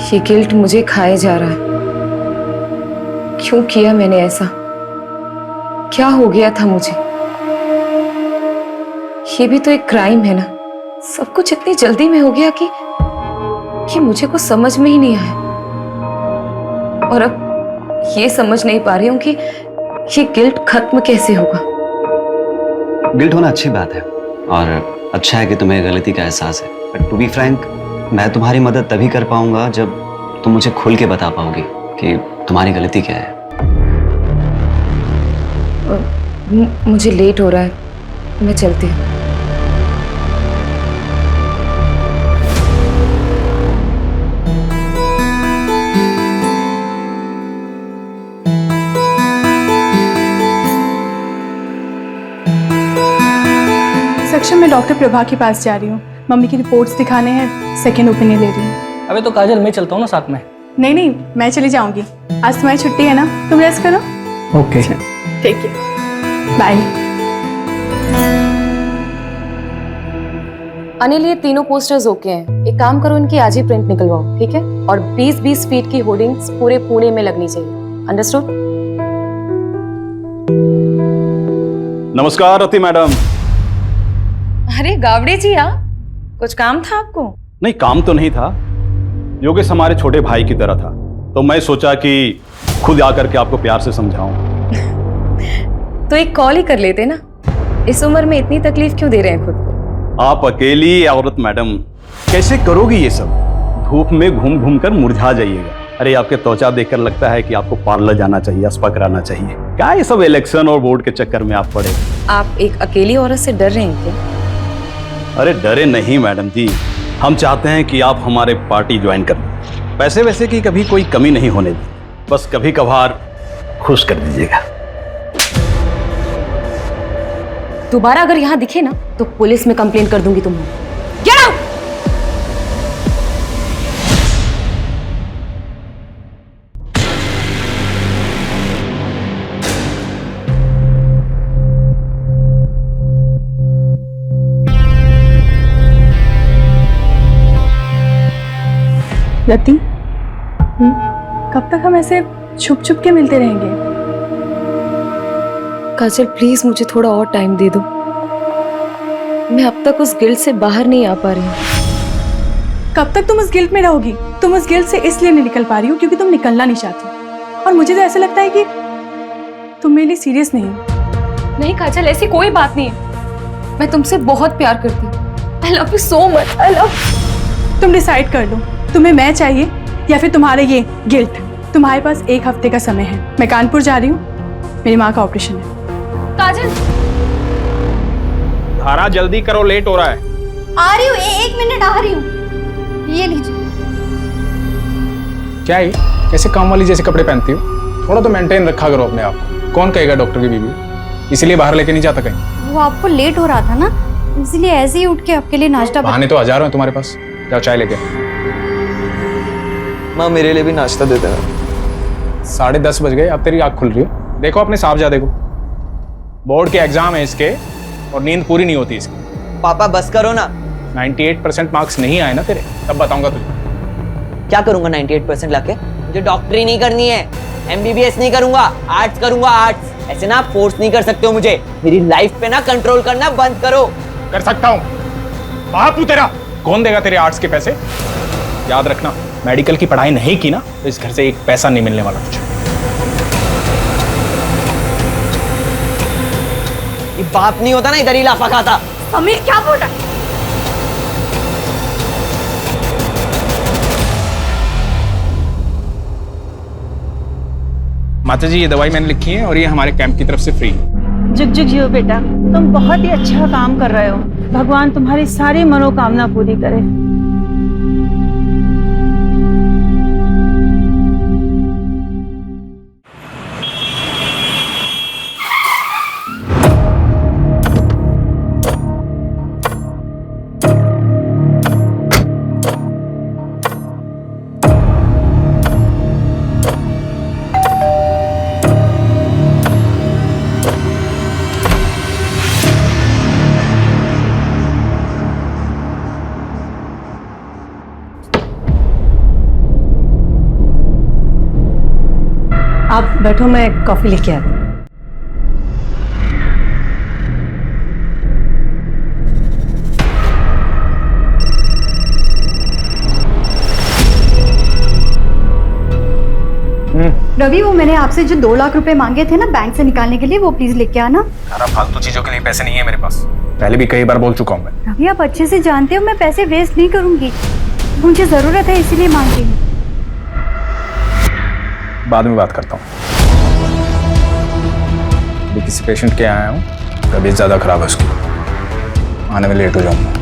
ये गिल्ट मुझे खाए जा रहा है। क्यों किया मैंने ऐसा? क्या हो गया था मुझे? ये भी तो एक क्राइम है ना। सब कुछ इतनी जल्दी में हो गया कि मुझे कुछ समझ में ही नहीं आया। और अब ये समझ नहीं पा रही हूं कि ये गिल्ट खत्म कैसे होगा। गिल्ट होना अच्छी बात है और अच्छा है कि तुम्हें गलती का एहसास है। बट टू बी फ्रैंक, मैं तुम्हारी मदद तभी कर पाऊंगा जब तुम मुझे खुल के बता पाओगी कि तुम्हारी गलती क्या है। मुझे लेट हो रहा है, मैं चलती हूँ। सेक्शन में डॉक्टर प्रभा के पास जा रही हूँ। मम्मी की रिपोर्ट्स दिखाने हैं, सेकेंड ओपिनियन ले रही हूँ। अबे तो काजल, मैं चलता हूँ ना साथ में। नहीं, मैं चली जाऊंगी। आज तुम्हारी छुट्टी है ना, तुम रेस्ट करो। ओके ठीक है, बाय। अनिल, ये तीनों पोस्टर्स ओके हैं। एक काम करो, इनकी आज ही प्रिंट निकलवाओ, ठीक है? और 20-20 फीट की होर्डिंग्स पूरे पुणे में लगनी चाहिए। अंडरस्टूड? नमस्कार रति मैडम। अरे गावड़े जी, आप कुछ काम था आपको? नहीं, काम तो नहीं था। योगेश हमारे छोटे भाई की तरह था, तो मैं सोचा कि खुद आकर के आपको प्यार से समझाऊं। तो एक कॉल ही कर लेते ना। इस उम्र में इतनी तकलीफ क्यों दे रहे हैं खुद को? आप अकेली औरत मैडम, कैसे करोगी ये सब? धूप में घूम घूम कर मुरझा जाइएगा। अरे आपके त्वचा देखकर लगता है कि आपको पार्लर जाना चाहिए, स्पा कराना चाहिए। क्या ये सब इलेक्शन और वोट के चक्कर में आप पड़े? आप एक अकेली औरत से डर रहे हैं क्या? अरे डरे नहीं मैडम जी, हम चाहते हैं कि आप हमारे पार्टी ज्वाइन कर लें। पैसे वैसे की कभी कोई कमी नहीं होने दी, बस कभी कभार खुश कर दीजिएगा। दोबारा अगर यहाँ दिखे ना तो पुलिस में कंप्लेन कर दूंगी तुम्हें। Get out! रति, कब तक हम ऐसे छुप छुप के मिलते रहेंगे? काजल प्लीज मुझे थोड़ा और टाइम दे दो। मैं अब तक उस गिल्ट से बाहर नहीं आ पा रही हूँ। कब तक तुम उस गिल्ट में रहोगी? तुम उस गिल्ट से इसलिए नहीं निकल पा रही हो क्योंकि तुम निकलना नहीं चाहती। और मुझे तो ऐसा लगता है कि तुम मेरे लिए सीरियस नहीं हो। नहीं काजल, ऐसी कोई बात नहीं है। मैं तुमसे बहुत प्यार करती हूँ। I love you so much. I love. तुम डिसाइड कर लो, तुम्हें मैं चाहिए या फिर तुम्हारे ये गिल्ट। तुम्हारे पास 1 हफ्ते का समय है। मैं कानपुर जा रही हूँ, मेरी माँ का ऑपरेशन है। काजल, धारा जल्दी करो, लेट हो रहा है। आ रही हूँ, 1 मिनट आ रही हूँ। ये लीजिए। क्या है? कैसे काम वाली जैसे कपड़े पहनती हो? थोड़ा तो मेंटेन रखा करो अपने आप को। कौन कहेगा डॉक्टर की बीवी? इसीलिए बाहर लेके नहीं जाता कहीं। वो आपको लेट हो रहा था ना, इसलिए ऐसे ही उठ के आपके लिए नाश्ता बहाने तो हजारों हैं तुम्हारे पास। जाओ चाय लेके। माँ मेरे लिए भी नाश्ता दे देना। 10:30 बज गए, अब तेरी आँख खुल रही है। देखो अपने साहबजादे को, बोर्ड के एग्जाम है इसके और नींद पूरी नहीं होती इसकी। पापा बस करो ना। 98% मार्क्स नहीं आए ना तेरे, तब बताऊंगा तुझे। क्या करूंगा 98% लाके? मुझे डॉक्टरी नहीं करनी है, MBBS नहीं करूंगा, आर्ट्स करूंगा। आर्ट्स ऐसे ना फोर्स नहीं कर सकते हो मुझे। मेरी लाइफ पे ना कंट्रोल करना बंद करो। कर सकता हूँ, बापू तेरा। कौन देगा तेरे आर्ट्स के पैसे? याद रखना, मेडिकल की पढ़ाई नहीं की ना तो इस घर से 1 पैसा नहीं मिलने वाला तुझे। ये बाप नहीं होता ना, इधर ही लाफा खाता। समीर क्या बोल रहा है? माता जी, ये दवाई मैंने लिखी है और ये हमारे कैंप की तरफ से फ्री है। जुग जुग जियो बेटा, तुम बहुत ही अच्छा काम कर रहे हो। भगवान तुम्हारी सारी मनोकामना पूरी करे। आप बैठो, मैं कॉफी लेके आती हूँ। रवि, वो मैंने आपसे जो 2 लाख रुपए मांगे थे ना बैंक से निकालने के लिए, वो प्लीज लेके आना। सारा फालतू चीजों के लिए पैसे नहीं है मेरे पास, पहले भी कई बार बोल चुका हूँ मैं। रवि, आप अच्छे से जानते हो मैं पैसे वेस्ट नहीं करूंगी, मुझे जरूरत है इसीलिए मांग रही हूँ। बाद में बात करता हूँ, अभी किसी पेशेंट के आया हूँ, तबीयत ज्यादा खराब है उसकी, आने में लेट हो जाऊंगा।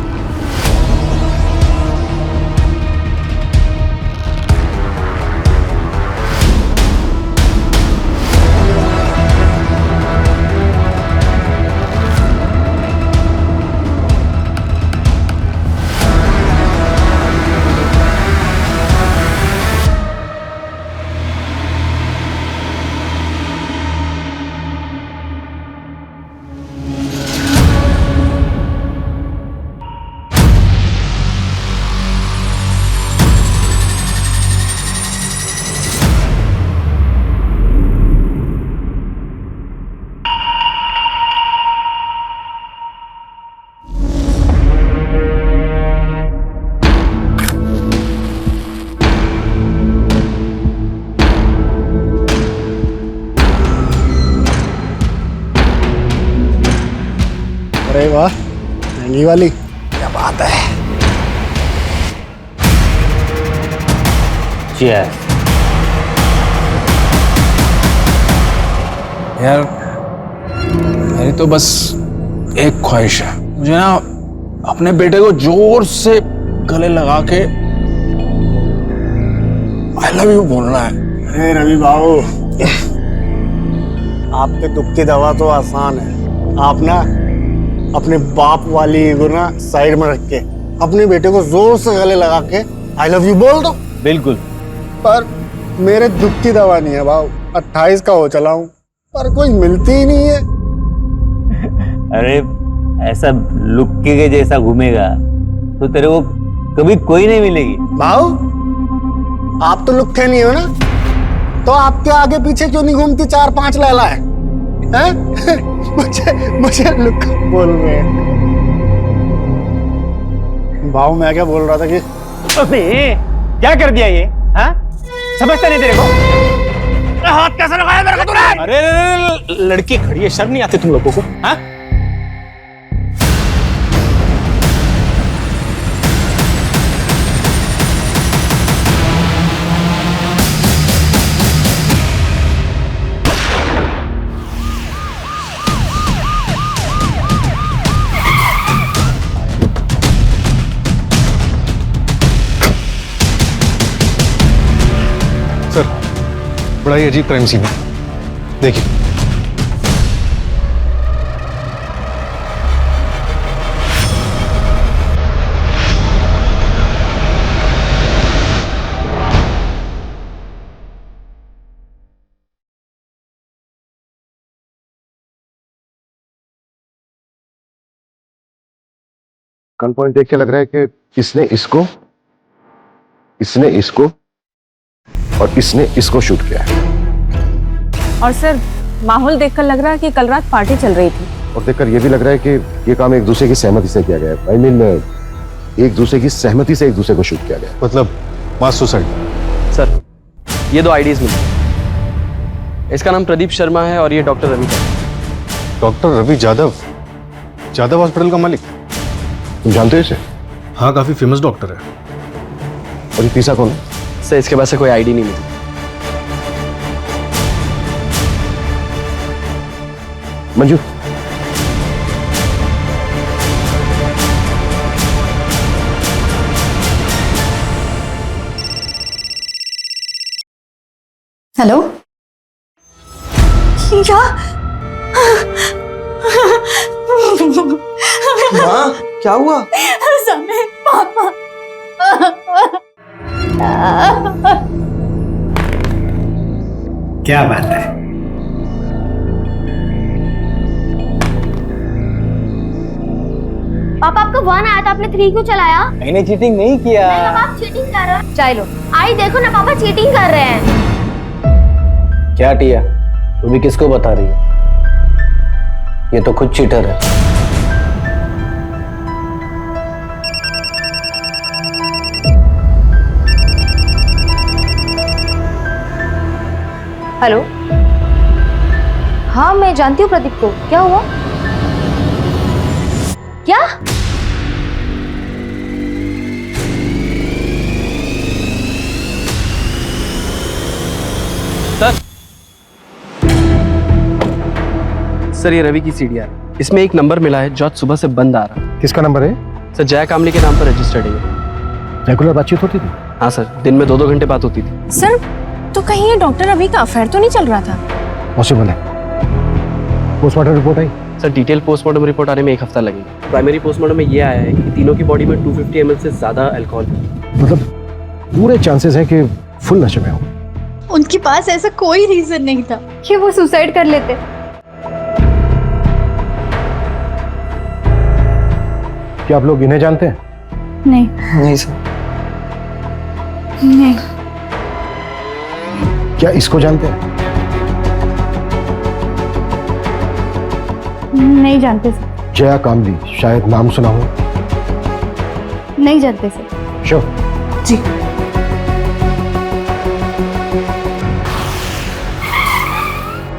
अरे वाह, महंगी वाली, क्या बात है। यार मेरी तो बस एक ख्वाहिश है, मुझे ना अपने बेटे को जोर से गले लगा के आई लव यू बोलना है। अरे रवि बाबू, आपके दुख की दवा तो आसान है। आप ना अपने बाप वाली ईगो ना साइड में रख के अपने बेटे को जोर से गले लगा के आई लव यू बोल दो। बिल्कुल। पर मेरे दुख की दवा नहीं है बाबू, 28 का हो चला हूँ पर कोई मिलती ही नहीं है। अरे ऐसा लुक्के के जैसा घूमेगा तो तेरे को कभी कोई नहीं मिलेगी। बाबू, आप तो लुक्के नहीं हो ना, तो आपके आगे पीछे क्यों नहीं घूमती 4-5 लैला है? मुझे लुक्का बोल रहे हैं। भाव मैं क्या बोल रहा था कि अबे क्या कर दिया ये? हाँ, समझता नहीं तेरे को? हाथ कैसे लगाया मेरे को तूने? अरे लड़की खड़ी है, शर्म नहीं आती तुम लोगों को? हाँ? बड़ा ही अजीब क्राइम सीन है, देखिए। गन पॉइंट देख के लग रहा है कि इसने इसको और इसने इसको शूट किया है। और सर, माहौल देखकर लग रहा है कि कल रात पार्टी चल रही थी। और देखकर यह भी लग रहा है कि ये काम एक दूसरे की सहमति से किया गया है। आई मीन एक दूसरे की सहमति से एक दूसरे को शूट किया गया। मतलब मास सुसाइड। सर, ये 2 आईडीज मिली। इसका नाम प्रदीप शर्मा है और ये डॉक्टर रवि का। डॉक्टर रवि यादव, यादव हॉस्पिटल का मालिक। तुम जानते हो इसे? हाँ, काफी फेमस डॉक्टर है। और ये तीसरा कौन है? सर, इसके पास से कोई आईडी नहीं मिली। मंजू, हेलो, क्या? माँ, क्या हुआ? समय पापा। क्या बात है? पापा, आपका 1 आया था, आपने 3 क्यों चलाया? मैंने चीटिंग नहीं किया। नहीं, आप चीटिंग कर रहे हो। चाय लो। आई देखो ना पापा, चीटिंग कर रहे हैं। क्या टिया, तू भी किसको बता रही है? ये तो खुद चीटर है। हेलो। हाँ मैं जानती हूँ प्रदीप को। क्या हुआ? क्या? सर ये रवि की सीडीआर, इसमें एक नंबर मिला है जो आज सुबह से बंद आ रहा है। किसका नंबर है? सर जया कामली के नाम पर रजिस्टर्ड है। रेगुलर बातचीत होती थी? हाँ सर, दिन में 2-2 घंटे बात होती थी। सर तो कहीं ये डॉक्टर रवि का अफेयर तो नहीं चल रहा था? पॉसिबल है। पोस्टमार्टम रिपोर्ट आई? सर डिटेल पोस्टमार्टम रिपोर्ट आने में 1 हफ्ता लगेगा। प्राइमरी पोस्टमार्टम में ये आया है कि तीनों की बॉडी में 250 ml से ज्यादा अल्कोहल है। मतलब पूरे चांसेस हैं कि फुल नशे में हो। उनके पास ऐसा कोई रीजन नहीं था कि वो सुसाइड कर लेते। क्या आप लोग इन्हें जानते हैं? नहीं नहीं सर। नहीं। क्या इसको जानते हैं? नहीं जानते सर। जया कामली, शायद नाम सुना हो। नहीं जानते सर। श्योर? जी।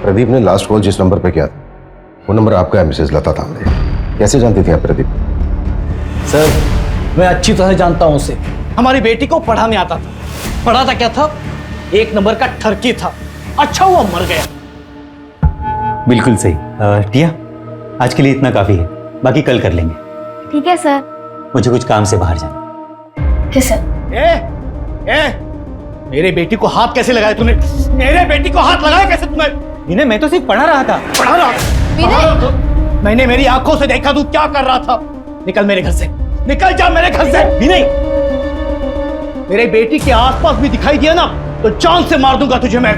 प्रदीप ने लास्ट कॉल जिस नंबर पे किया था वो नंबर आपका है, मिसेज लता तांबे। कैसे जानती थी आप प्रदीप? सर मैं अच्छी तरह जानता हूं उसे। हमारी बेटी को पढ़ाने आता था। पढ़ाता क्या था? 1 नंबर का ठरकी था। अच्छा हुआ मर गया। बिल्कुल सही। टिया, आज के लिए इतना काफी है, बाकी कल कर लेंगे। ठीक है सर। मुझे कुछ काम से बाहर जाना। ठीक सर। ए, मेरे बेटी को हाथ कैसे लगाया तूने? मेरे बेटी को हाथ लगाया कैसे तूने? विनय, मैं तो सिर्फ पढ़ा रहा था। पढ़ा रहा था? मैंने मेरी आंखों से देखा तू क्या कर रहा था। निकल मेरे घर से, निकल जा मेरे घर से। विनय, मेरे बेटी के आसपास भी दिखाई दिया ना तो जान से मार दूंगा तुझे मैं।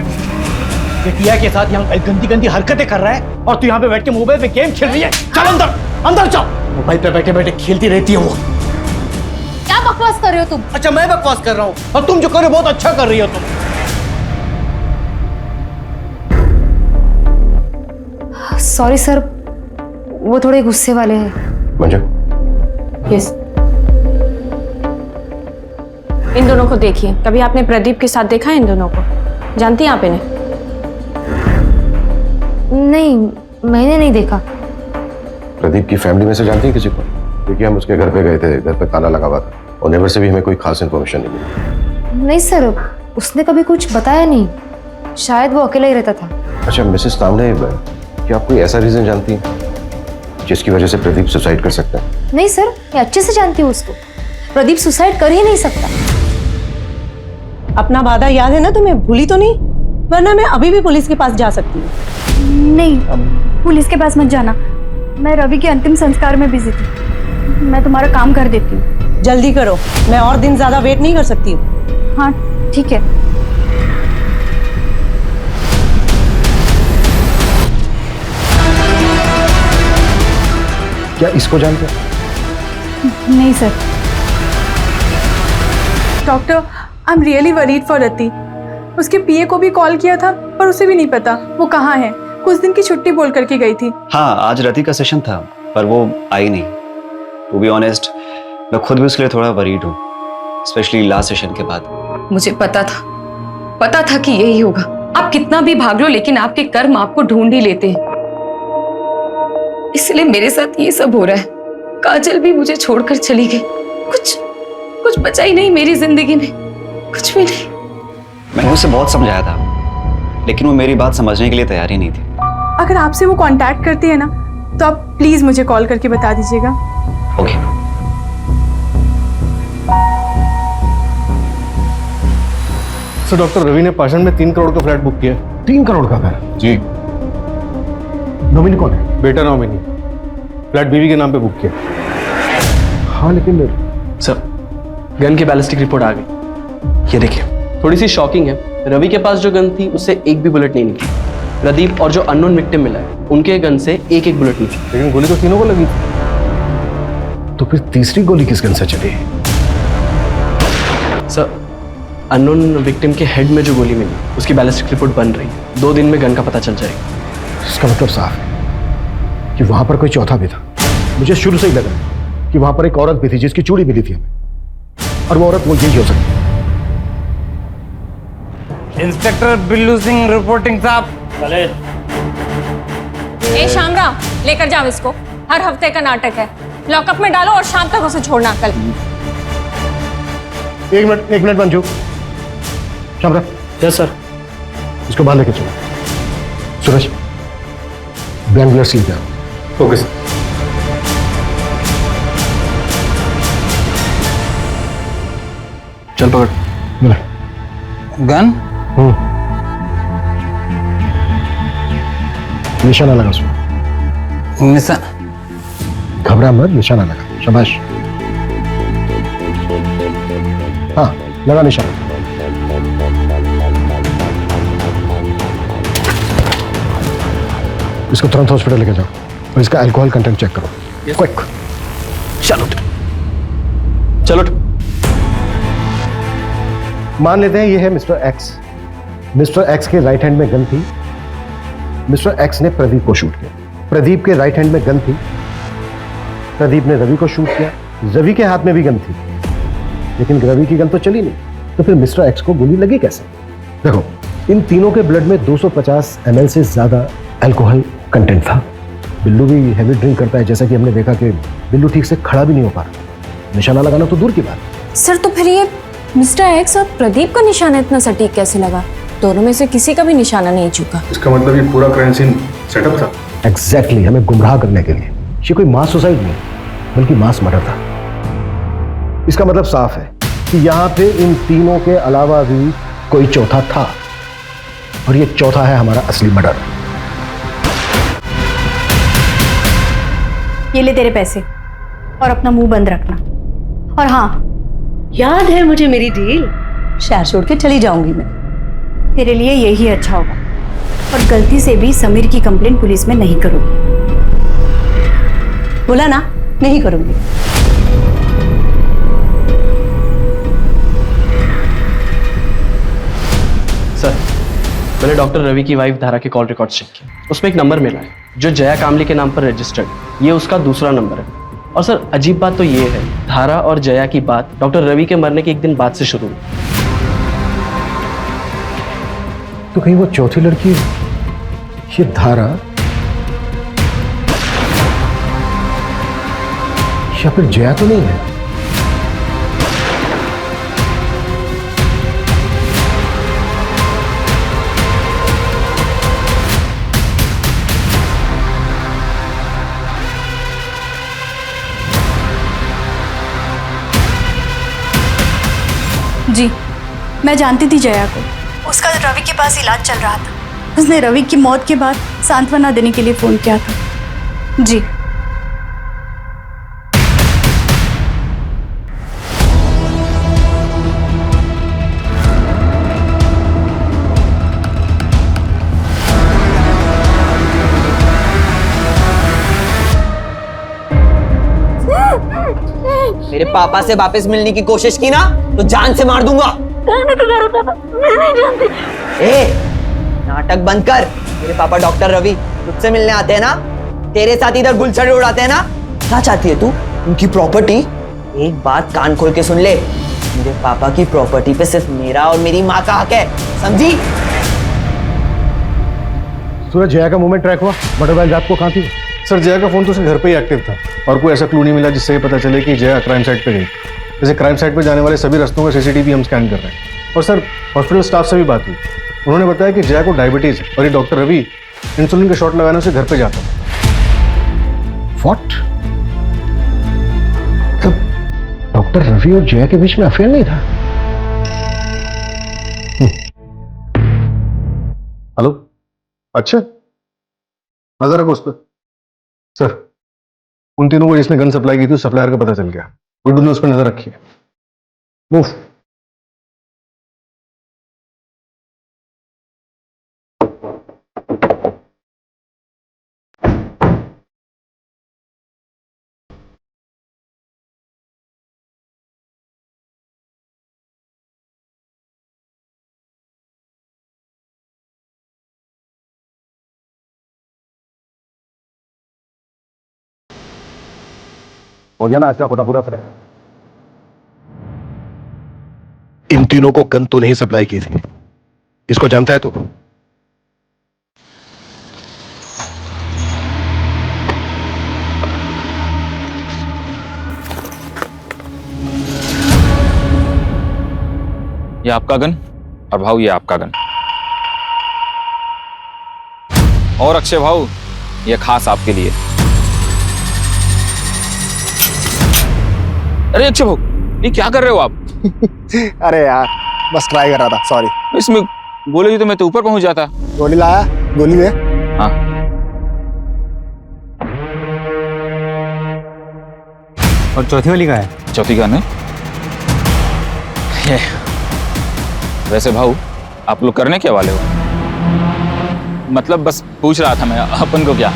ये टिया के साथ यहाँ गंदी गंदी हरकतें कर रहा है और तू यहाँ पे बैठ के मोबाइल पे गेम खेल रही है। चल अंदर, अंदर चल। मोबाइल पे बैठे बैठे खेलती रहती है वो। क्या बकवास कर रहे हो तुम? अच्छा मैं बकवास कर रहा हूँ और तुम जो कर रहे हो बहुत अच्छा कर रही हो तुम। सॉरी सर, वो थोड़े गुस्से वाले हैं। मंजू, यस। इन दोनों को देखिए। कभी आपने प्रदीप के साथ देखा है इन दोनों को? जानती हैं आप इन्हें? नहीं, मैंने नहीं देखा। प्रदीप की फैमिली में से जानती हैं किसी को? क्योंकि हम उसके घर पे गए थे, घर पे ताला लगा हुआ था और नेबर से भी हमें कोई खास इन्फॉर्मेशन नहीं मिली। नहीं सर, उसने कभी कुछ बताया नहीं। शायद वो अकेला ही रहता था। अच्छा मिसेस तांबे, क्या आप कोई ऐसा रीजन जानती हैं जिसकी वजह से प्रदीप सुसाइड कर सकता है? नहीं सर, मैं अच्छे से जानती हूँ उसको। प्रदीप सुसाइड कर ही नहीं सकता। अपना वादा याद है ना तुम्हें? भूली तो नहीं? वरना मैं अभी भी पुलिस के पास जा सकती हूँ। नहीं, पुलिस के पास मत जाना। मैं रवि के अंतिम संस्कार में बिजी थी। मैं तुम्हारा काम कर देती हूँ। जल्दी करो, मैं और दिन ज्यादा वेट नहीं कर सकती हूँ। हाँ ठीक है। क्या इसको जानते हैं? नहीं sir. Doctor, I am really worried for Rati. उसके पीए को भी कॉल किया था पर उसे भी नहीं पता वो कहाँ है। कुछ दिन की छुट्टी बोल करके गई थी। हाँ, आज रति का सेशन था पर वो आई नहीं। टू बी ऑनेस्ट, मैं खुद भी उसके लिए थोड़ा वरीड हूँ, स्पेशली लास्ट सेशन के बाद। मुझे पता था कि यही होगा। आप कितना भी भाग लो लेकिन आपके कर्म आपको ढूंढ ही लेते हैं। इसलिए मेरे साथ ये सब हो रहा है। काजल भी मुझे छोड़कर चली गई। कुछ बचा ही नहीं मेरी जिंदगी में, कुछ भी नहीं। मैंने उसे बहुत समझाया था लेकिन वो मेरी बात समझने के लिए तैयार ही नहीं थी। अगर आपसे वो कांटेक्ट करती है ना तो आप प्लीज मुझे कॉल करके बता दीजिएगा। ओके। सर डॉक्टर रवि ने पाषाण में 3 करोड़ का फ्लैट बुक किया। 3 करोड़ का घर? जी। नॉमिनी कौन है? बेटा नॉमिनी। फ्लैट बीवी के नाम पे बुक किया। हाँ लेकिन सर गन की बैलिस्टिक रिपोर्ट आ गई। ये देखिए, थोड़ी सी शॉकिंग है। रवि के पास जो गन थी उससे एक भी बुलेट नहीं निकली। प्रदीप और जो अननोन विक्टिम मिला है उनके गन से एक बुलेट निकली। लेकिन गोली तो तीनों को लगी थी। तो फिर तीसरी गोली किस गन से चली? सर अननोन विक्टिम के हेड में जो गोली मिली उसकी बैलिस्टिक रिपोर्ट बन रही है। 2 दिन में गन का पता चल जाएगा। इसका मतलब साफ है कि वहां पर कोई चौथा भी था। मुझे शुरू से ही लग रहा है कि वहां पर एक औरत भी थी जिसकी चूड़ी मिली थी हमें, और वो औरत वो यही हो सकती है। इंस्पेक्टर बिल्लू सिंह रिपोर्टिंग साहब। ए शामराव, लेकर जाओ इसको। हर हफ्ते का नाटक है। लॉकअप में डालो और शाम तक उसे छोड़ना कल। एक minute Manju. Shamrao. Yes sir. इसको बाहर लेके चलो। सूरज, बैंगलोर से लेके आओ। Okay sir. चल पकड़। मिला गन? निशाना लगा उसमें। घबरा मत, निशाना लगा। शाबाश। हाँ, लगा निशाना। इसको तुरंत हॉस्पिटल लेके जाओ और इसका अल्कोहल कंटेंट चेक करो। क्विक। चलो। मान लेते हैं ये है मिस्टर एक्स। मिस्टर एक्स के राइट हैंड में गन थी। मिस्टर एक्स ने प्रदीप को शूट किया। प्रदीप के राइट हैंड में गन थी। प्रदीप ने रवि को शूट किया। रवि के हाथ में भी गन थी, लेकिन रवि की गन तो चली नहीं। तो फिर मिस्टर एक्स को गोली लगी कैसे? देखो, इन तीनों के ब्लड में 250 ml से ज्यादा अल्कोहल कंटेंट था। बिल्लू भी हैवी ड्रिंक करता है, जैसा कि हमने देखा कि बिल्लू ठीक से खड़ा भी नहीं हो पा रहा। निशाना लगाना तो दूर की बात। सर, तो फिर ये मिस्टर एक्स और प्रदीप का निशाना इतना सटीक कैसे लगा? दोनों में से किसी का भी निशाना नहीं चुका। इसका मतलब ये पूरा क्राइम सीन सेटअप था। एग्जैक्टली, हमें गुमराह करने के लिए। ये कोई मास सुसाइड नहीं, बल्कि मास मर्डर था। इसका मतलब साफ है कि यहाँ पे इन तीनों के अलावा भी कोई चौथा था, और ये चौथा है हमारा असली मर्डर। ये ले तेरे पैसे और अपना मुंह बंद रखना। और हाँ, याद है मुझे मेरी डील। शहर छोड़ के चली जाऊंगी मैं। तेरे लिए यही अच्छा होगा। और गलती से भी समीर की कंप्लेंट पुलिस में नहीं करोगी। बोला ना, नहीं करूंगी। सर, मैंने डॉक्टर रवि की वाइफ धारा के कॉल रिकॉर्ड चेक किया। उसमें एक नंबर मिला है जो जया कामली के नाम पर रजिस्टर्ड। ये उसका दूसरा नंबर है। और सर, अजीब बात तो ये है, धारा और जया की बात डॉक्टर रवि के मरने के 1 दिन बाद से शुरू हुई। तो कहीं वो चौथी लड़की ये धारा या फिर जया तो नहीं है? जी, मैं जानती थी जया को। उसका रवि के पास इलाज चल रहा था। उसने रवि की मौत के बाद सांत्वना देने के लिए फोन किया था। जी। मेरे पापा से वापस मिलने की कोशिश की ना तो जान से मार दूंगा। मैं नहीं जानती। ए, नाटक बंद कर। मेरे पापा डॉक्टर रवि तुझसे मिलने आते हैं ना, तेरे साथ इधर गुलछड़े उड़ाते हैं ना। क्या चाहती है तू? उनकी प्रॉपर्टी? एक बात कान खोल के सुन ले, मेरे पापा की प्रॉपर्टी पे सिर्फ मेरा और मेरी माँ का हक है, समझी? सूरज, जया का मूवमेंट ट्रैक हुआ? मर्डर वाली रात को कहाँ थी? सर, जया का फोन तो उसके घर पे ही एक्टिव था और कोई ऐसा क्लू नहीं मिला जिससे ये पता चले कि जया क्राइम साइट पे गई। जैसे क्राइम साइट पे जाने वाले सभी रास्तों का सीसीटीवी हम स्कैन कर रहे हैं। और सर, हॉस्पिटल स्टाफ से भी बात हुई। उन्होंने बताया कि जया को डायबिटीज है और ये डॉक्टर रवि इंसुलिन का शॉट लगाने से घर पे जाता था। व्हाट? डॉक्टर रवि और जया के बीच में अफेयर नहीं था? हेलो, अच्छा, नजर रखो उस पर। सर, उन तीनों को जिसने गन सप्लाई की थी उस सप्लायर का पता चल गया। गुड्डू ने उस पर नजर रखी है। मूव। हो गया ना, अच्छा खुदा पूरा करे। इन तीनों को गन तो नहीं सप्लाई की थी, इसको जानता है तू? ये आपका गन और भाऊ ये आपका गन। और अक्षय भाऊ ये खास आपके लिए। अरे अक्षय भाऊ ये क्या कर रहे हो आप? अरे यार बस ट्राई कर रहा था, सॉरी। इसमें गोली तो मैं तो ऊपर पहुंच जाता। गोली लाया? गोली दे। हाँ और चौथी वाली कहाँ है? चौथी गन है ये। वैसे भाऊ आप लोग करने क्या वाले हो? मतलब बस पूछ रहा था मैं, अपन को क्या?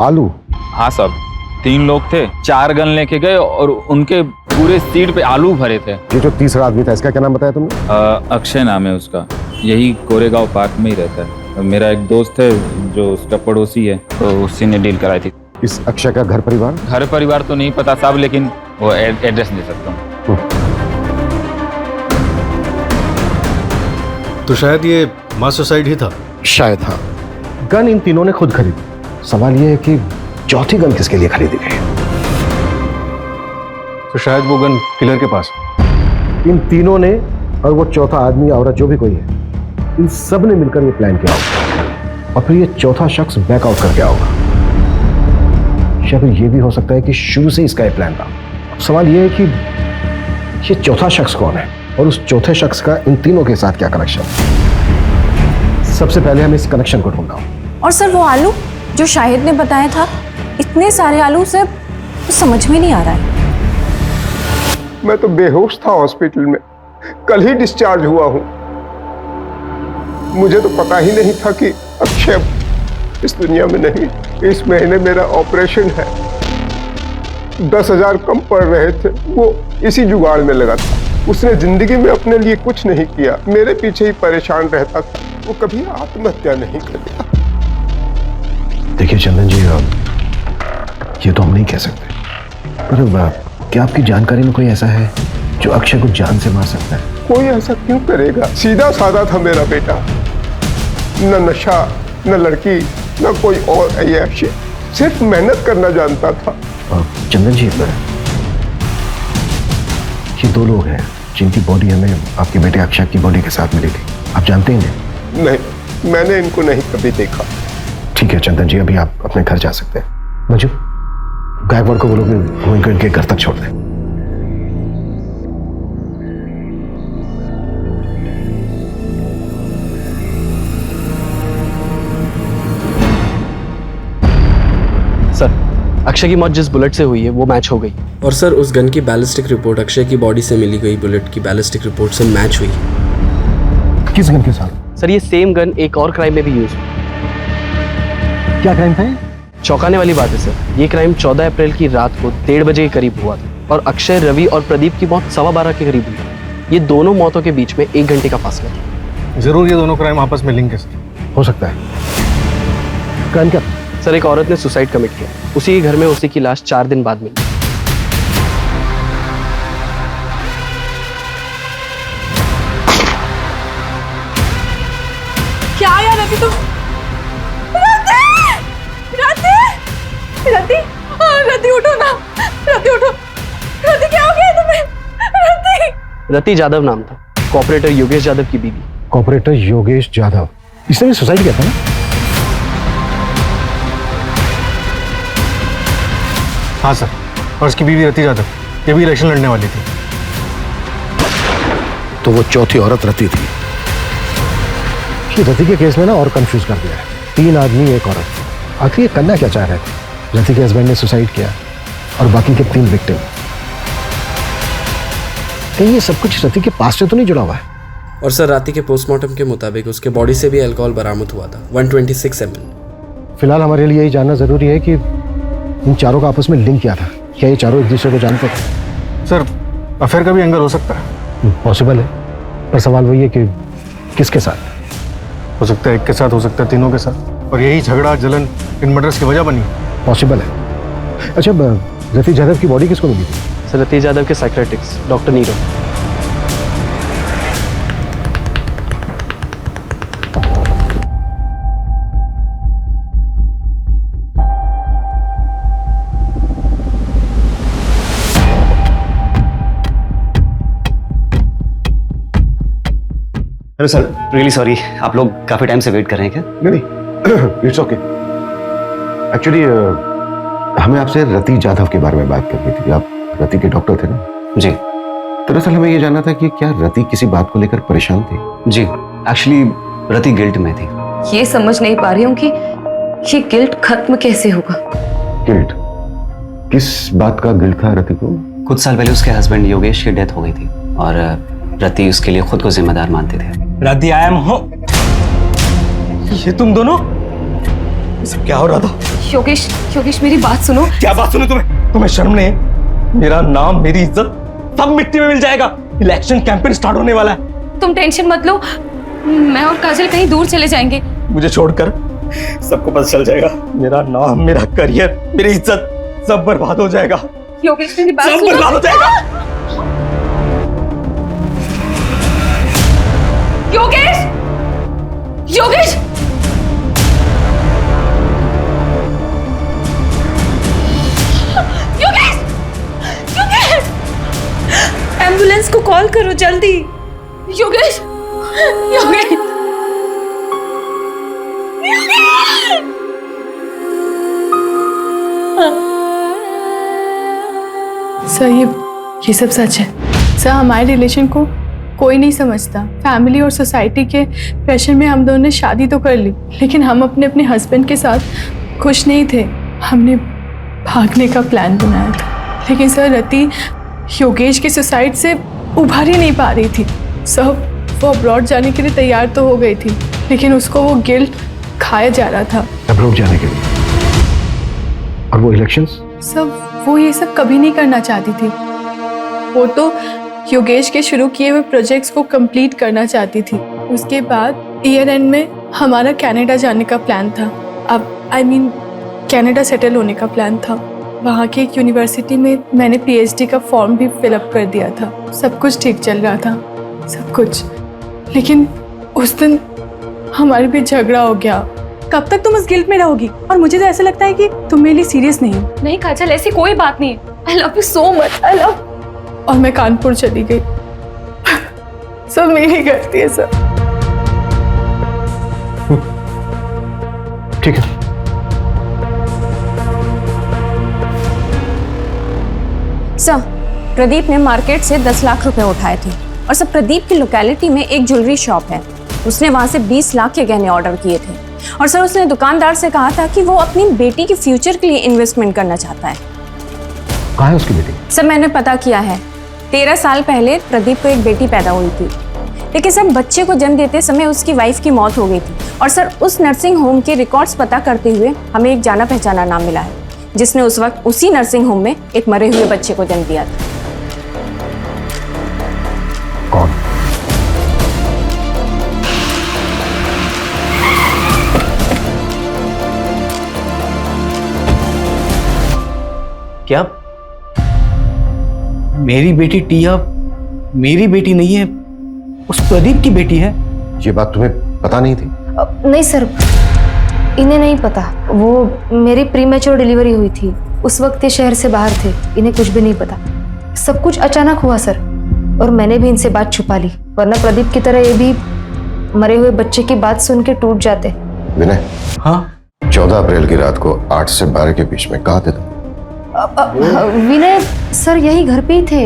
आलू? हाँ साहब, 3 लोग थे, 4 गन लेके गए और उनके पूरे सीट पे आलू भरे थे। ये जो तीसरा आदमी था इसका क्या नाम बताया तुमने? अक्षय नाम है उसका, यही कोरेगांव पार्क में ही रहता है। मेरा एक दोस्त है जो उसका पड़ोसी है, तो उसी ने डील कराई थी। इस अक्षय का घर परिवार? घर परिवार तो नहीं पता साहब, लेकिन वो एड्रेस दे सकता हूँ। तो शायद ये मास सुसाइड ही था। शायद हाँ। गन इन तीनों ने खुद खरीदी। सवाल ये है कि चौथी गन किसके लिए खरीदी गई? तो शायद वो गन किलर के पास। इन तीनों ने और वो चौथा आदमी औरत जो भी कोई है, इन सब ने मिलकर ये प्लान किया होगा और फिर ये चौथा शख्स बैकआउट कर गया होगा। या फिर ये भी हो सकता है कि शुरू से इसका ये प्लान था। अब सवाल ये है कि ये चौथा शख्स कौन है और उस चौथे शख्स का इन तीनों के साथ क्या कनेक्शन? सबसे पहले हम इस कनेक्शन को ढूंढना। और सर वो आलू जो शाहिद ने बताया था, इतने सारे आलू सर तो समझ में नहीं आ रहा है। मैं तो बेहोश था हॉस्पिटल में, कल ही डिस्चार्ज हुआ हूं। मुझे तो पता ही नहीं था कि अक्षय इस दुनिया में नहीं। इस महीने मेरा ऑपरेशन है, 10,000 कम पड़ रहे थे, वो इसी जुगाड़ में लगा था। उसने जिंदगी में अपने लिए कुछ नहीं किया, मेरे पीछे ही परेशान रहता था। वो कभी आत्महत्या नहीं करता। देखिए चंदन जी, ये तो हम नहीं कह सकते, पर क्या आपकी जानकारी में कोई ऐसा है जो अक्षय को जान से मार सकता है? कोई ऐसा क्यों करेगा? सीधा साधा था मेरा बेटा, न नशा, न लड़की, न कोई और ऐसी, सिर्फ मेहनत करना जानता था। चंदन जी, ये 2 लोग हैं जिनकी बॉडी हमें आपके बेटे अक्षय की बॉडी के साथ मिली थी। आप जानते हैं इन्हें? नहीं, मैंने इनको नहीं कभी देखा। ठीक है चंदन जी, अभी आप अपने घर जा सकते हैं। मंजू, गायकवाड़ को बोलो कि इनके घर तक छोड़ दें। सर, अक्षय की मौत जिस बुलेट से हुई है वो मैच हो गई। और सर उस गन की बैलिस्टिक रिपोर्ट अक्षय की बॉडी से मिली गई बुलेट की बैलिस्टिक रिपोर्ट से मैच हुई। किस गन के साथ? सर ये सेम गन एक और क्राइम में भी यूज हुई। क्या क्राइम था? चौंकाने वाली बात है सर, ये क्राइम 14 अप्रैल की रात को 1:30 बजे के करीब हुआ था और अक्षय, रवि और प्रदीप की मौत 12:15 के करीब हुई। ये दोनों मौतों के बीच में 1 घंटे का फासला था। जरूर ये दोनों क्राइम आपस में लिंक है सर। हो सकता है। क्राइम क्या? सर एक औरत ने सुसाइड कमिट किया, उसी के घर में उसी की लाश 4 दिन बाद मिली। क्या यार अभी तुम? रति उठो ना, रति उठो। रति क्या हो गया तुम्हें? रति जादव नाम था, कॉपरेटर योगेश यादव की बीवी। कॉपरेटर योगेश यादव, इसने भी सुसाइड किया था ना? हाँ सर, और उसकी बीवी रति यादव, ये भी इलेक्शन लड़ने वाली थी। तो वो चौथी औरत रति थी। रति के केस में ना और कंफ्यूज कर दिया है। 3 आदमी 1 औरत। आखिर ये करना क्या चाह रहे थे? रति के हस्बैंड ने सुसाइड किया और बाकी के 3 विक्टिम। कहीं ये सब कुछ रति के पास से तो नहीं जुड़ा हुआ है? और सर राति के पोस्टमार्टम के मुताबिक उसके बॉडी से भी अल्कोहल बरामद हुआ था, 126 ml। फिलहाल हमारे लिए यही जानना जरूरी है कि इन चारों का आपस में लिंक क्या था। क्या ये चारों एक दूसरे को जानते थे? सर अफेयर का भी एंगल हो सकता है। पॉसिबल है, पर सवाल वही है कि किसके साथ? हो सकता है एक के साथ, हो सकता है तीनों के साथ। और यही झगड़ा जलन इन मर्डर्स की वजह बनी है। पॉसिबल है। अच्छा, रफीक जादव की बॉडी किसको मिली थी? सर रतीश यादव के psychiatrist doctor Nirav. Hello sir, really sorry, आप लोग काफी टाइम से वेट कर रहे हैं क्या? नहीं, इट्स ओके। एक्चुअली हमें आपसे रतीश जाधव के बारे में बात करनी थी। आप रतीश के डॉक्टर थे ना? जी। दरअसल हमें ये जानना था कि क्या रतीश किसी बात को लेकर परेशान थी? जी, एक्चुअली रतीश गिल्ट में थी। ये समझ नहीं पा रही हूँ कि ये गिल्ट खत्म कैसे होगा। गिल्ट? किस बात का गिल्ट था रतीश को? कुछ साल पहले उसके हस्बैंड योगेश की डेथ हो गई थी और रतीश उसके लिए खुद को जिम्मेदार मानते थे। राधी, आई एम हो। ये तुम दोनों? ये सब क्या हो रहा था? योगेश, योगेश मेरी बात सुनो। क्या बात सुनो तुम्हें शर्म नहीं है? मेरा नाम, मेरी इज्जत सब मिट्टी में मिल जाएगा। इलेक्शन कैंपेन स्टार्ट होने वाला है। तुम टेंशन मत लो, मैं और काजल कहीं दूर चले जाएंगे। मुझे छोड़कर सबको पता चल जाएगा। मेरा नाम, मेरा करियर, मेरी इज्जत सब बर्बाद हो जाएगा। योगेश मेरी बात सब सुनो। बर्बाद हो जाएगा। योगेश, योगेश, योगेश, योगेश, एम्बुलेंस को कॉल करो जल्दी। योगेश, योगेश, सर ये सब सच है। सर हमारे रिलेशन को कोई नहीं समझता। फैमिली और सोसाइटी के प्रेशर में हम दोनों ने शादी तो कर ली, लेकिन हम अपने अपने हस्बैंड के साथ खुश नहीं थे। हमने भागने का प्लान बनाया था, लेकिन सर रति योगेश के सुसाइड से उभर ही नहीं पा रही थी। सर वो अब्रॉड जाने के लिए तैयार तो हो गई थी, लेकिन उसको वो गिल्ट खाया जा रहा था। अब्रॉड जाने के लिए? और वो इलेक्शंस? सब वो ये सब कभी नहीं करना चाहती थी। वो तो योगेश के शुरू किए हुए प्रोजेक्ट्स को कंप्लीट करना चाहती थी। उसके बाद ईयर एंड में हमारा कनाडा जाने का प्लान था। अब कनाडा सेटल होने का प्लान था। वहाँ की एक यूनिवर्सिटी में मैंने पीएचडी का फॉर्म भी फिलअप कर दिया था। सब कुछ ठीक चल रहा था, सब कुछ। लेकिन उस दिन हमारे बीच झगड़ा हो गया। कब तक तुम उस गिल्ट में रहोगी? और मुझे तो ऐसा लगता है कि तुम मेरे लिए सीरियस नहीं हो। नहीं काजल, ऐसी कोई बात नहीं है। I love you so much, I love. और मैं कानपुर चली गई। सब मेरी गलती है सर। ठीक है। सर प्रदीप ने मार्केट से 10 लाख रुपए उठाए थे और सर प्रदीप की लोकेलिटी में एक ज्वेलरी शॉप है, उसने वहां से 20 लाख के गहने ऑर्डर किए थे और सर उसने दुकानदार से कहा था कि वो अपनी बेटी के फ्यूचर के लिए इन्वेस्टमेंट करना चाहता है। कहाँ है उसकी बेटी? सर मैंने पता किया है, 13 साल पहले प्रदीप को एक बेटी पैदा हुई थी, लेकिन सर बच्चे को जन्म देते समय उसकी वाइफ की मौत हो गई थी। और सर उस नर्सिंग होम के रिकॉर्ड्स पता करते हुए हमें एक जाना पहचाना नाम मिला है जिसने उस वक्त उसी नर्सिंग होम में एक मरे हुए बच्चे को जन्म दिया था। कौन? क्या मेरी बेटी टिया मेरी बेटी नहीं है, उस प्रदीप की बेटी है? ये बात तुम्हें पता नहीं थी? नहीं सर, इन्हें नहीं पता। वो मेरी प्रीमेच्योर डिलीवरी हुई थी, उस वक्त ये शहर से बाहर थे, इन्हें कुछ भी नहीं पता। सब कुछ अचानक हुआ सर, और मैंने भी इनसे बात छुपा ली, वरना प्रदीप की तरह ये भी मरे हुए बच्चे की बात सुन के टूट जाते। विनय, हाँ 14 अप्रैल की रात को 8 से 12 के बीच में कहाँ थे तुम? विनय सर यही घर पे ही थे,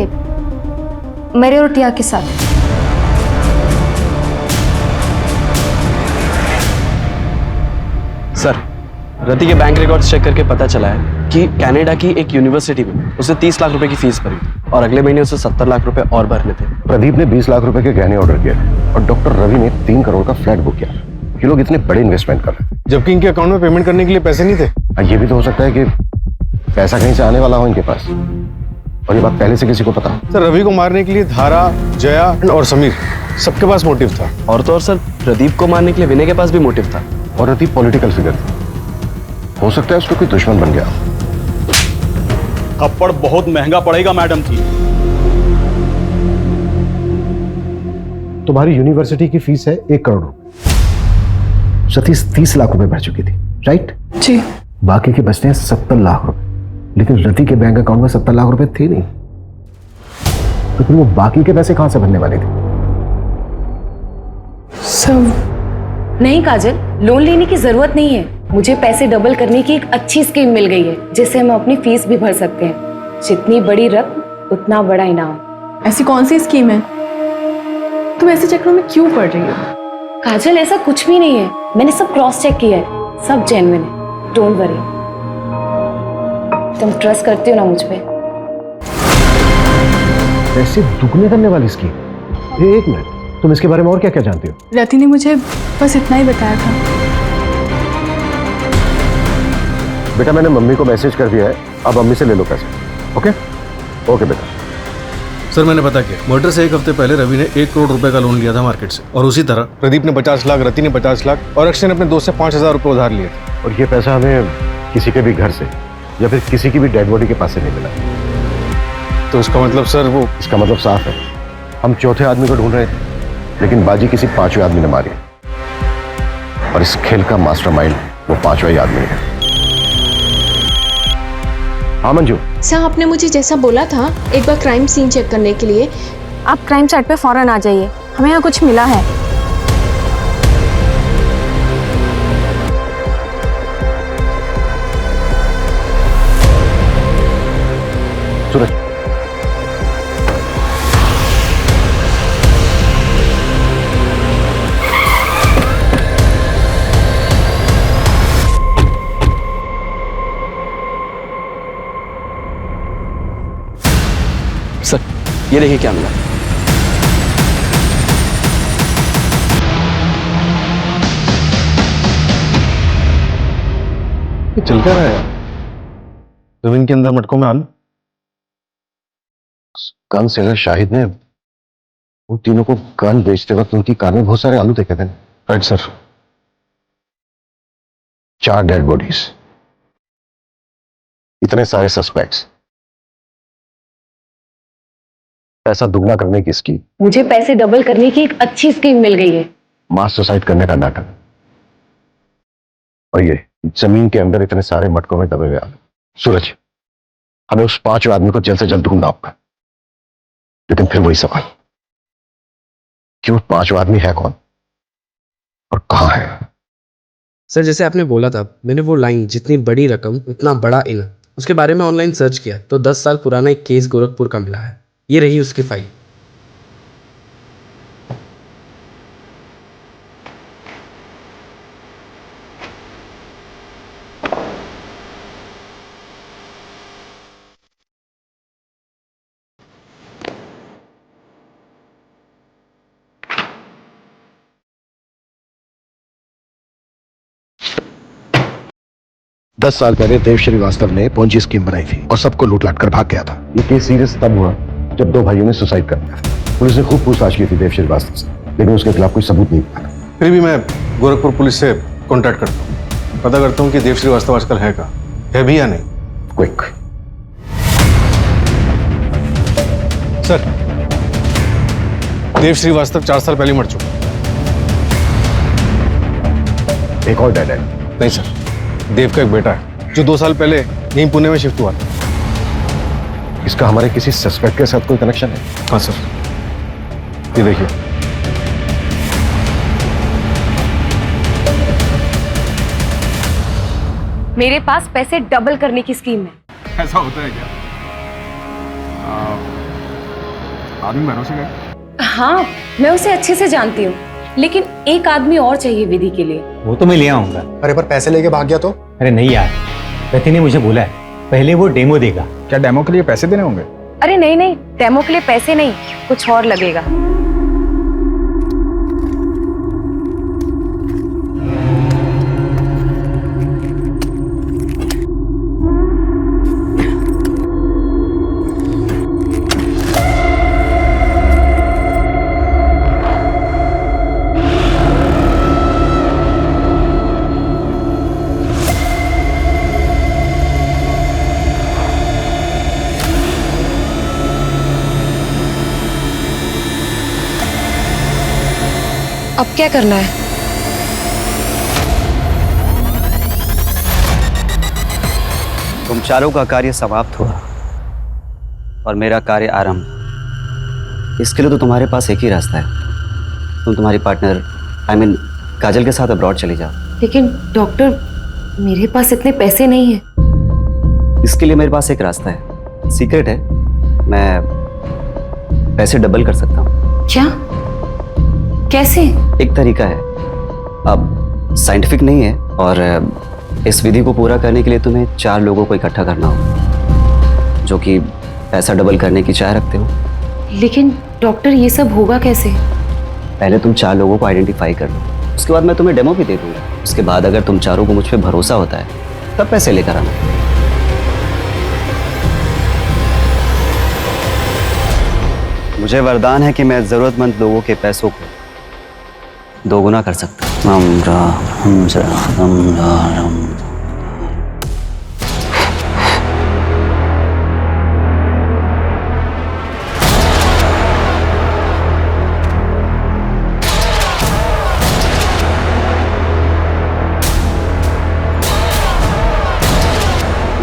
मेरे और टिया के साथ। सर रति के बैंक रिकॉर्ड्स चेक करके पता चला है कि कनाडा की एक यूनिवर्सिटी में उसे 30 लाख रुपए की फीस भरी थी और अगले महीने उसे 70 लाख रुपए और भरने थे। प्रदीप ने 20 लाख रुपए के गहने ऑर्डर किए थे और डॉक्टर रवि ने 3 करोड़ का फ्लैट बुक किया। ये लोग इतने बड़े इन्वेस्टमेंट कर रहे थे, जबकि इनके अकाउंट में पेमेंट करने के लिए पैसे नहीं थे। ये भी तो हो सकता है कि पैसा कहीं से आने वाला हो इनके पास, और ये बात पहले से किसी को पता। सर रवि को मारने के लिए धारा, जया और समीर सबके पास मोटिव था। और तो और सर प्रदीप को मारने के लिए विनय के पास भी मोटिव था। और रति पॉलिटिकल फिगर थी, हो सकता है उसका कोई दुश्मन बन गया। थप्पड़ बहुत महंगा पड़ेगा मैडम जी। तुम्हारी यूनिवर्सिटी की फीस है 1 करोड़ रुपए। सतीश 30 लाख रुपए भर चुकी थी, राइट? जी। बाकी के बचते हैं 70 लाख रुपए, लेकिन रति के बैंक अकाउंट में 70 लाख रुपए थे नहीं, तो फिर वो बाकी के पैसे कहां से भरने वाले थे? सब नहीं काजल, लोन लेने की जरूरत नहीं है। मुझे पैसे डबल करने की एक अच्छी स्कीम मिल गई है, जिससे हम अपनी फीस भी भर सकते हैं। जितनी बड़ी रकम उतना बड़ा इनाम। ऐसी कौन सी स्कीम है? तुम ऐसे चक्रों में क्यों पड़ रही हो? काजल, ऐसा कुछ भी नहीं है, मैंने सब क्रॉस चेक किया है, सब जेन्युइन है, डोंट वरी। तुम ट्रस्ट करती हो ना मुझ पे? पैसे दुगने करने वाली स्कीम? एक मिनट, तुम इसके बारे में और क्या क्या जानती हो? रति ने मुझे बस इतना ही बताया था। बेटा मैंने मम्मी को मैसेज कर दिया है, अब मम्मी से ले लो पैसे। ओके ओके बेटा। सर मैंने पता किया, मर्डर से 1 हफ्ते पहले रवि ने 1 करोड़ रुपए का लोन लिया था मार्केट से, और उसी तरह प्रदीप ने 50 लाख, रति ने 50 लाख और अक्षय ने अपने दोस्त से 5,000 रुपए उधार लिए थे। और ये पैसा हमें किसी के भी घर से या फिर किसी की भी डेड बॉडी के पास से नहीं मिला। तो इसका मतलब सर वो? इसका मतलब साफ है, हम चौथे आदमी को ढूंढ रहे थे, लेकिन बाजी किसी 5वें आदमी ने मारी, और इस खेल का मास्टरमाइंड वो 5वां ही आदमी है। हाँ मंजू। सर आपने मुझे जैसा बोला था एक बार क्राइम सीन चेक करने के लिए, आप क्राइम साइट पे फौरन आ जाइए, हमें यहाँ कुछ मिला है। सूरज, सर ये देखिए क्या मिला। ये चल क्या रहा है? जमीन के अंदर मटकों में आलू। गन सेलर शाहिद ने उन तीनों को गन बेचते वक्त उनकी कार में बहुत सारे आलू देखे थे। Right sir. 4 डेड बॉडीज, इतने सारे सस्पेक्ट्स, पैसा दुगना करने की स्कीम। मुझे पैसे डबल करने की एक अच्छी स्कीम मिल गई है। मास सुसाइड करने का नाटक, और ये जमीन के अंदर इतने सारे मटकों में दबे हुए आलू। सूरज, हमें उस 5वें आदमी को जल्द से जल्द ढूंढना होगा, लेकिन फिर वही सवाल कि वो 5वां आदमी है कौन और कहां है? सर जैसे आपने बोला था, मैंने वो लाइन जितनी बड़ी रकम उतना बड़ा इनाम, उसके बारे में ऑनलाइन सर्च किया तो 10 साल पुराना एक केस गोरखपुर का मिला है। ये रही उसकी फाइल। दस साल पहले देव श्रीवास्तव ने पोंजी स्कीम बनाई थी और सबको लूट-लाट कर भाग गया था। ये केस सीरियस तब हुआ जब 2 भाइयों ने सुसाइड कर लिया। पुलिस ने खूब पूछताछ की थी देव श्रीवास्तव से, लेकिन उसके खिलाफ कोई सबूत नहीं मिला। फिर भी मैं गोरखपुर पुलिस से कांटेक्ट करता हूँ, पता करता हूँ कि देव श्रीवास्तव आजकल है कहाँ, है भी या नहीं। क्विक। सर, देव श्रीवास्तव 4 साल पहले मर चुका। एक और डेड है? नहीं सर, देव का एक बेटा है जो 2 साल पहले यहीं पुणे में शिफ्ट हुआ था। इसका हमारे किसी सस्पेक्ट के साथ कोई कनेक्शन है? हाँ सर, ये देखिए। मेरे पास पैसे डबल करने की स्कीम है। ऐसा होता है क्या? आदमी भरोसे गए? हाँ, मैं उसे अच्छे से जानती हूँ, लेकिन एक आदमी और चाहिए विधि के लिए। वो तो मैं ले आऊंगा। अरे पर पैसे लेके भाग गया तो? अरे नहीं यार, रति ने मुझे बोला है पहले वो डेमो देगा। क्या डेमो के लिए पैसे देने होंगे? अरे नहीं नहीं, डेमो के लिए पैसे नहीं, कुछ और लगेगा। अब क्या करना है? तुम चारों का कार्य समाप्त हुआ और मेरा कार्य आरंभ। इसके लिए तो तुम्हारे पास एक ही रास्ता है। तुम तुम्हारी पार्टनर काजल के साथ अब्रॉड चले जाओ। लेकिन डॉक्टर, मेरे पास इतने पैसे नहीं हैं। इसके लिए मेरे पास एक रास्ता है, सीक्रेट है। मैं पैसे डबल कर सकता हूँ। क्या? कैसे? एक तरीका है, अब साइंटिफिक नहीं है, और इस विधि को पूरा करने के लिए तुम्हें 4 लोगों को इकट्ठा करना होगा जो कि पैसा डबल करने की चाह रखते हो। लेकिन डॉक्टर, ये सब होगा कैसे? पहले तुम 4 लोगों को आइडेंटिफाई कर लो, उसके बाद मैं तुम्हें डेमो भी दे दूंगा। उसके बाद अगर तुम चारों को मुझ पे भरोसा होता है तब पैसे लेकर आना। मुझे वरदान है कि मैं जरूरतमंद लोगों के पैसों को 2 गुना कर सकता हूँ।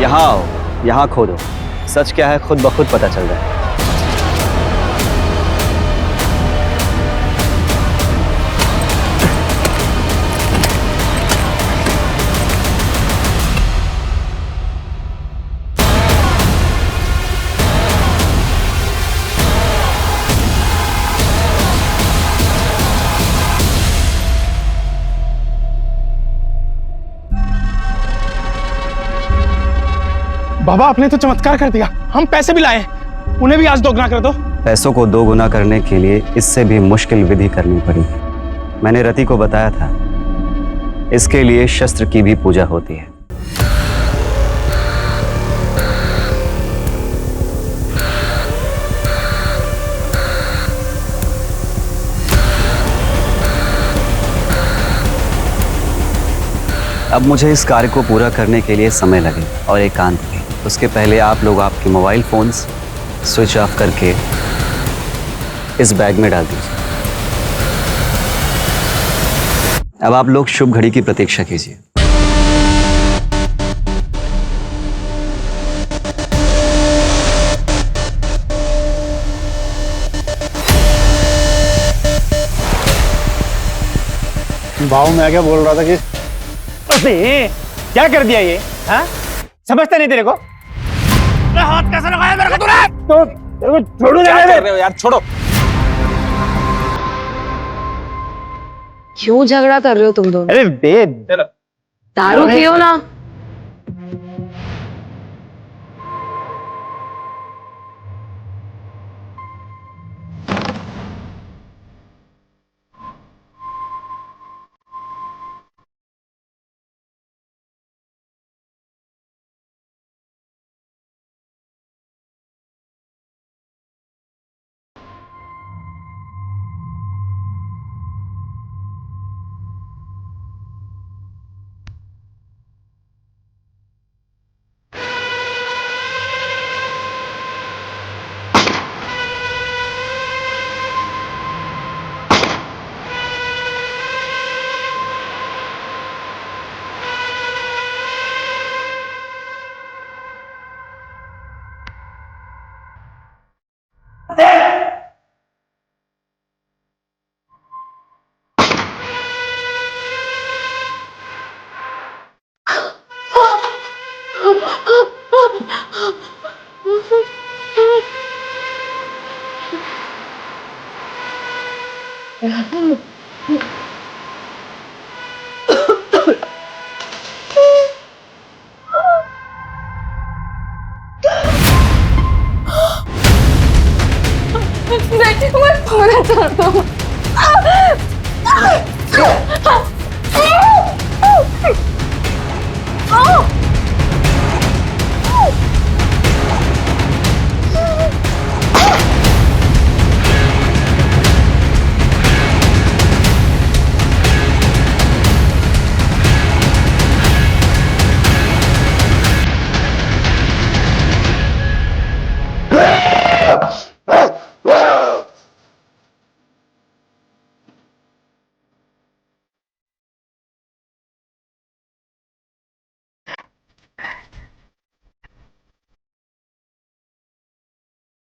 यहाँ आओ, यहाँ खोदो। सच क्या है खुद ब खुद पता चल जाए। बाबा, आपने तो चमत्कार कर दिया। हम पैसे भी लाए, उन्हें भी आज 2 गुना कर दो। पैसों को 2 गुना करने के लिए इससे भी मुश्किल विधि करनी पड़ी। मैंने रति को बताया था, इसके लिए शस्त्र की भी पूजा होती है। अब मुझे इस कार्य को पूरा करने के लिए समय लगे और एकांत भी। उसके पहले आप लोग आपके मोबाइल फोन्स स्विच ऑफ करके इस बैग में डाल दीजिए। अब आप लोग शुभ घड़ी की प्रतीक्षा कीजिए। भाव मैं क्या बोल रहा था कि क्या कर दिया ये? हाँ, समझता नहीं तेरे को? हाथ कैसे लगाया मेरे को तूने? तो छोड़ो क्या कर रहे हो यार, छोड़ो। क्यों झगड़ा कर रहे हो तुम दोनों? अरे दे दारू पियो ना।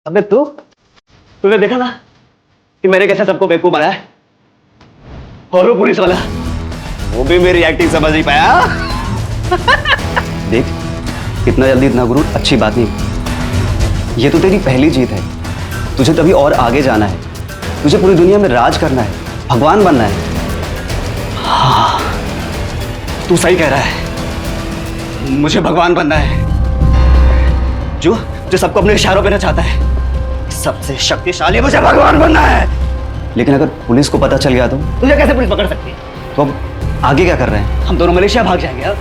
अबे तूने देखा ना कि मैंने कैसे सबको बेवकूफ बनाया है? और वो पुलिस वाला, वो भी मेरी एक्टिंग समझ नहीं पाया। देख, इतना जल्दी इतना गुरूर अच्छी बात नहीं। ये तो तेरी पहली जीत है। तुझे तभी और आगे जाना है। तुझे पूरी दुनिया में राज करना है, भगवान बनना है। हाँ, तू सही कह रहा है। मुझे भगवान बनना है, जो सबको अपने इशारों पे नचाता है। सबसे शक्तिशाली मुझे भगवान बनना है। लेकिन अगर पुलिस को पता चल गया तो तुझे कैसे पुलिस पकड़ सकती है? तो अब आगे क्या कर रहे हैं? हम दोनों मलेशिया भाग जाएंगे अब।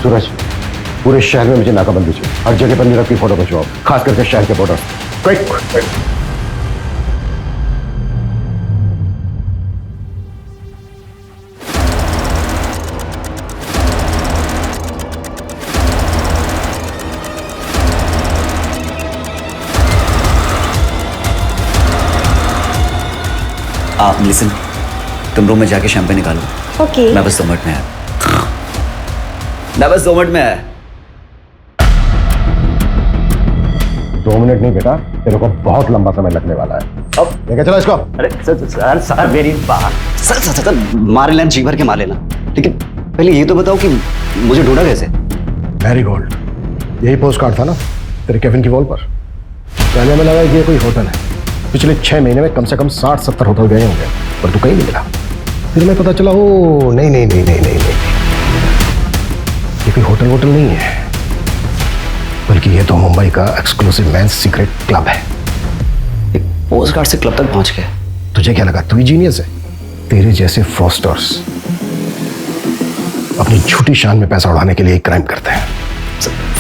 सूरज, पूरे शहर में मुझे नाकाबंदी चाहिए। हर जगह पर नीरव की फोटो खिंचवाओ, खास करके शहर के बॉर्डर। क्विक। आप लिसन, तुम रूम में जाके शैंपेन निकालो। ओके। मैं बस 2 मिनट में आया। मैं बस 2 मिनट में आया। 2 मिनट नहीं बेटा, तेरे को बहुत लंबा समय लगने वाला है। अब लेके चलो इसको। अरे सर मेरी बात। सर मार लेना, जी भर के मार लेना, लेकिन पहले ये तो बताओ कि मुझे ढूंढा कैसे? मैरीगोल्ड, यही पोस्ट कार्ड था ना तेरे केबिन की वॉल पर। कहने में लगा कि ये कोई होटल है। पिछले 6 महीने में कम से कम 60-70 होटल गए होंगे, पर तू कहीं नहीं मिला। फिर मैं पता चला, ओ नहीं, ये कोई होटल नहीं है, बल्कि ये तो मुंबई का एक्सक्लूसिव मेंस सीक्रेट क्लब है। एक पोस्ट कार्ड से क्लब तक पहुंच गया। तुझे क्या लगा तू ही जीनियस है? तेरे जैसे फ्रॉस्टर्स अपनी झूठी शान में पैसा उड़ाने के लिए एक क्राइम करते हैं।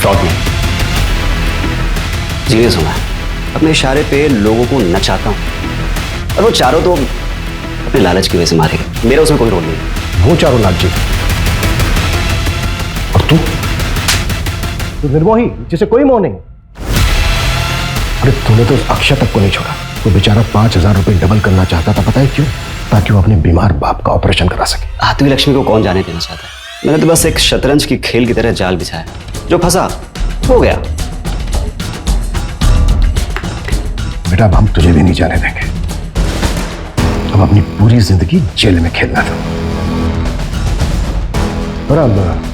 फ्रॉड नहीं, जीनियस हूं मैं। अपने इशारे पे लोगों को नचाता हूं, और वो चारों तो अपने लालच की वजह से मारे गए। मेरा उसमें कोई रोल नहीं। वो चारों लालची, और तू निर्मोही जिसे कोई मोह नहीं। अरे तूने तो उस अक्षय तक को नहीं छोड़ा। वो बेचारा 5000 रुपए डबल करना चाहता था, पता है क्यों? ताकि वो अपने बीमार बाप का ऑपरेशन करा सके। आत्मी लक्ष्मी को कौन जाने देना चाहता है? मैंने तो बस एक शतरंज की खेल की तरह जाल बिछाया, जो फंसा हो गया। बेटा अब हम तुझे भी नहीं जाने देंगे। अब अपनी पूरी जिंदगी जेल में खेलना था। बराबर।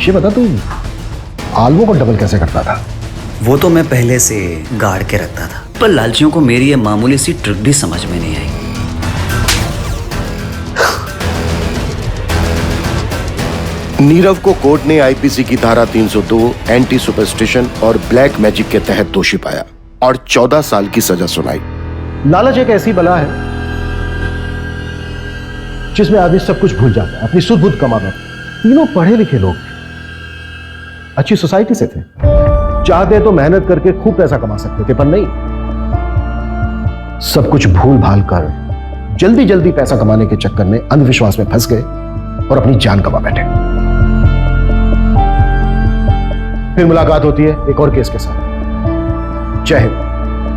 ये बता, तू आलवों को डबल कैसे करता था? वो तो मैं पहले से गाड़ के रखता था, पर लालचियों को मेरी ये मामूली सी ट्रिक भी समझ में नहीं आई। नीरव को कोर्ट ने आईपीसी की धारा 302 एंटी सुपरस्टिशन और ब्लैक मैजिक के तहत दोषी पाया और 14 साल की सजा सुनाई। लालच एक ऐसी बला है जिसमें आदमी सब कुछ भूल जाता है, अपनी सुध बुध कमाता। तीनों पढ़े लिखे लोग अच्छी सोसाइटी से थे, चाहते तो मेहनत करके खूब पैसा कमा सकते थे, पर नहीं, सब कुछ भूल भाल कर जल्दी जल्दी पैसा कमाने के चक्कर में अंधविश्वास में फंस गए और अपनी जान गंवा बैठे। फिर मुलाकात होती है एक और केस के साथ। जय हिंद।